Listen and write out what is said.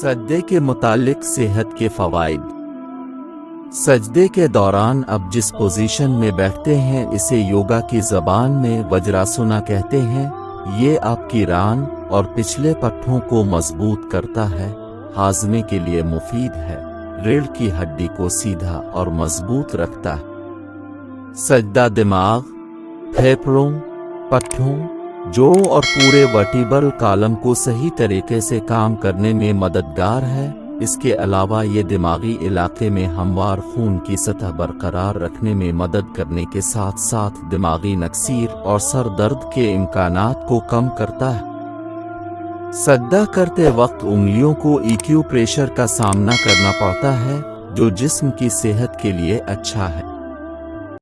सजदे के मुतालिक सेहत के फ़वाइद। सजदे के दौरान अब जिस पोजीशन में बैठते हैं इसे योगा की ज़बान में वज्रासना कहते हैं। ये आपकी रान और पिछले पट्टों को मजबूत करता है, हाजमे के लिए मुफीद है, रीढ़ की हड्डी को सीधा और मजबूत रखता है। सजदा दिमाग, फेफड़ों, पट्टों, जोड़ों और पूरे वर्टिब्रल कॉलम को सही तरीके से काम करने में मददगार है। इसके अलावा ये दिमागी इलाके में हमवार खून की सतह बरकरार रखने में मदद करने के साथ साथ दिमागी नक्सीर और सर दर्द के इम्कानात को कम करता है। सजदा करते वक्त उंगलियों को ईक्यू प्रेशर का सामना करना पड़ता है, जो जिस्म की सेहत के लिए अच्छा है।